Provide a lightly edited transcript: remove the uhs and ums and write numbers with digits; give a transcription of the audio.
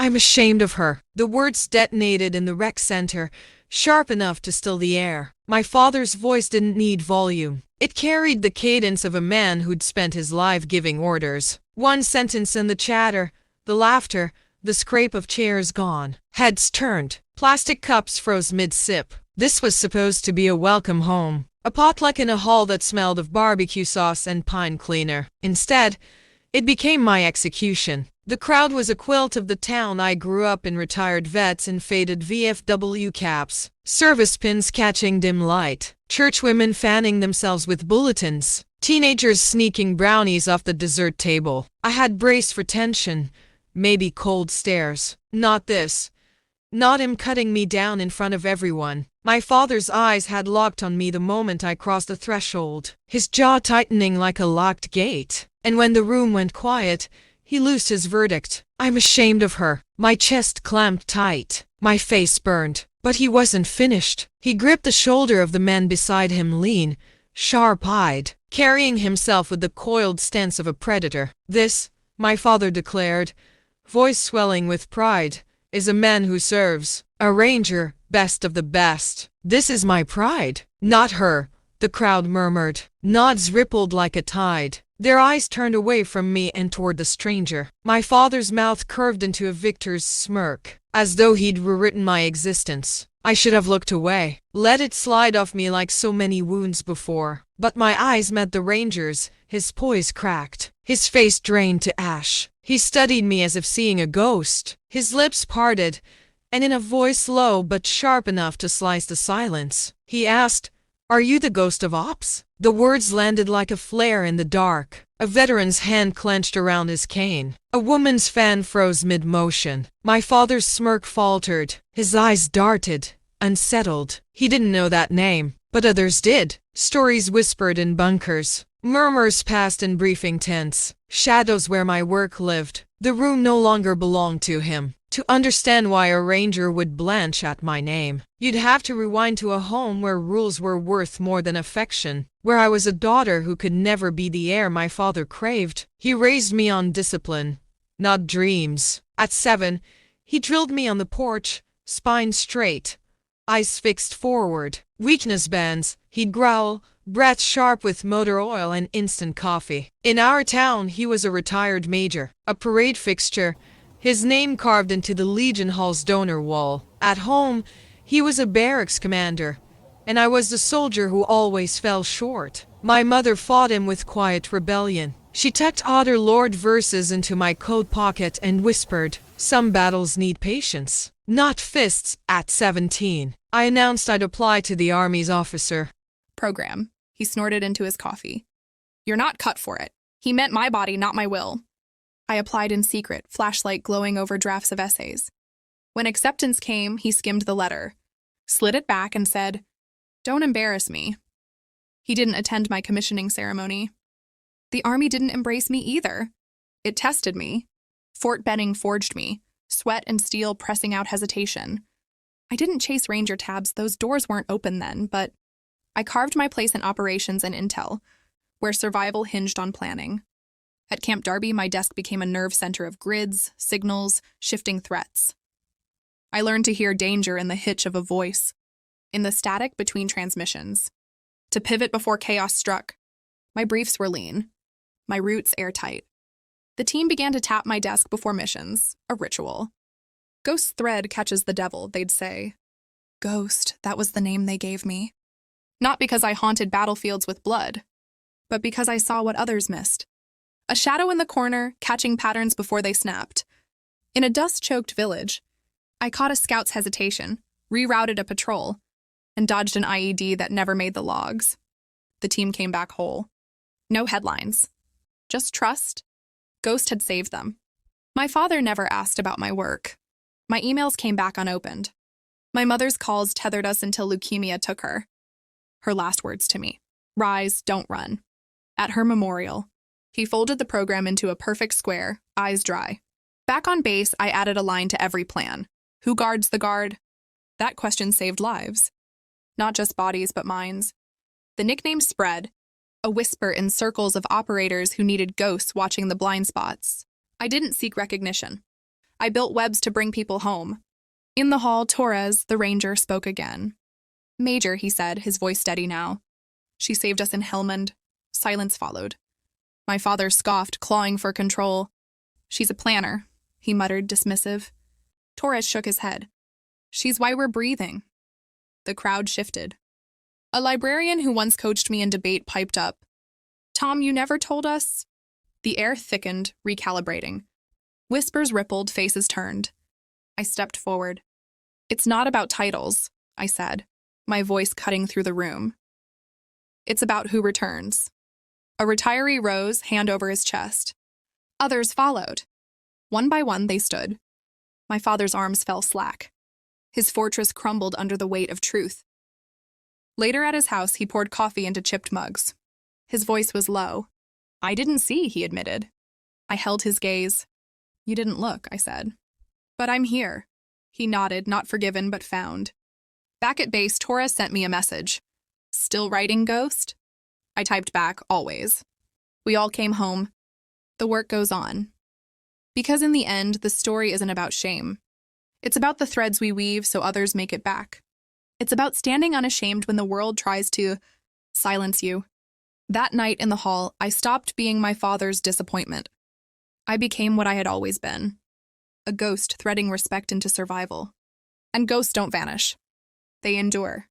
I'm ashamed of her. The words detonated in the rec center, sharp enough to still the air. My father's voice didn't need volume. It carried the cadence of a man who'd spent his life giving orders. One sentence and the chatter, the laughter, the scrape of chairs gone. Heads turned. Plastic cups froze mid-sip. This was supposed to be a welcome home. A potluck in a hall that smelled of barbecue sauce and pine cleaner. Instead, it became my execution. The crowd was a quilt of the town I grew up in, retired vets in faded VFW caps, service pins catching dim light, churchwomen fanning themselves with bulletins, teenagers sneaking brownies off the dessert table. I had braced for tension, maybe cold stares. Not this. Not him cutting me down in front of everyone. My father's eyes had locked on me the moment I crossed the threshold, his jaw tightening like a locked gate. And when the room went quiet, he loosed his verdict. I'm ashamed of her. My chest clamped tight. My face burned. But he wasn't finished. He gripped the shoulder of the man beside him, lean, sharp-eyed, carrying himself with the coiled stance of a predator. This, my father declared, voice swelling with pride, is a man who serves. A ranger, best of the best. This is my pride. Not her, the crowd murmured. Nods rippled like a tide. Their eyes turned away from me and toward the stranger. My father's mouth curved into a victor's smirk, as though he'd rewritten my existence. I should have looked away, let it slide off me like so many wounds before. But my eyes met the ranger's, his poise cracked, his face drained to ash. He studied me as if seeing a ghost. His lips parted, and in a voice low but sharp enough to slice the silence, he asked, "Are you the ghost of Ops?" The words landed like a flare in the dark. A veteran's hand clenched around his cane. A woman's fan froze mid-motion. My father's smirk faltered. His eyes darted, unsettled. He didn't know that name, but others did. Stories whispered in bunkers. Murmurs passed in briefing tents. Shadows where my work lived. The room no longer belonged to him. To understand why a ranger would blanch at my name, you'd have to rewind to a home where rules were worth more than affection, where I was a daughter who could never be the heir my father craved. He raised me on discipline, not dreams. At 7, he drilled me on the porch, spine straight, eyes fixed forward. Weakness bands, he'd growl, breath sharp with motor oil and instant coffee. In our town, he was a retired major, a parade fixture, his name carved into the Legion Hall's donor wall. At home, he was a barracks commander, and I was the soldier who always fell short. My mother fought him with quiet rebellion. She tucked Otter Lord verses into my coat pocket and whispered, "Some battles need patience, not fists." At 17, I announced I'd apply to the Army's officer program. He snorted into his coffee. "You're not cut for it. He meant my body, not my will." I applied in secret, flashlight glowing over drafts of essays. When acceptance came, he skimmed the letter, slid it back, and said, "Don't embarrass me." He didn't attend my commissioning ceremony. The Army didn't embrace me either. It tested me. Fort Benning forged me, sweat and steel pressing out hesitation. I didn't chase Ranger tabs, those doors weren't open then, but I carved my place in operations and intel, where survival hinged on planning. At Camp Darby, my desk became a nerve center of grids, signals, shifting threats. I learned to hear danger in the hitch of a voice, in the static between transmissions. To pivot before chaos struck. My briefs were lean, my roots airtight. The team began to tap my desk before missions, a ritual. "Ghost thread catches the devil," they'd say. Ghost, that was the name they gave me. Not because I haunted battlefields with blood, but because I saw what others missed. A shadow in the corner, catching patterns before they snapped. In a dust-choked village, I caught a scout's hesitation, rerouted a patrol, and dodged an IED that never made the logs. The team came back whole. No headlines. Just trust. Ghost had saved them. My father never asked about my work. My emails came back unopened. My mother's calls tethered us until leukemia took her. Her last words to me, "Rise, don't run." At her memorial, he folded the program into a perfect square, eyes dry. Back on base, I added a line to every plan. Who guards the guard? That question saved lives. Not just bodies, but minds. The nickname spread, a whisper in circles of operators who needed ghosts watching the blind spots. I didn't seek recognition. I built webs to bring people home. In the hall, Torres, the ranger, spoke again. Major, he said, his voice steady now. She saved us in Helmand. Silence followed. My father scoffed, clawing for control. She's a planner, he muttered, dismissive. Torres shook his head. She's why we're breathing. The crowd shifted. A librarian who once coached me in debate piped up. Tom, you never told us? The air thickened, recalibrating. Whispers rippled, faces turned. I stepped forward. It's not about titles, I said, my voice cutting through the room. It's about who returns. A retiree rose, hand over his chest. Others followed. One by one, they stood. My father's arms fell slack. His fortress crumbled under the weight of truth. Later at his house, he poured coffee into chipped mugs. His voice was low. I didn't see, he admitted. I held his gaze. You didn't look, I said. But I'm here. He nodded, not forgiven, but found. Back at base, Torres sent me a message. Still writing, Ghost? I typed back, always. We all came home. The work goes on. Because in the end, the story isn't about shame. It's about the threads we weave so others make it back. It's about standing unashamed when the world tries to silence you. That night in the hall, I stopped being my father's disappointment. I became what I had always been. A ghost threading respect into survival. And ghosts don't vanish. They endure.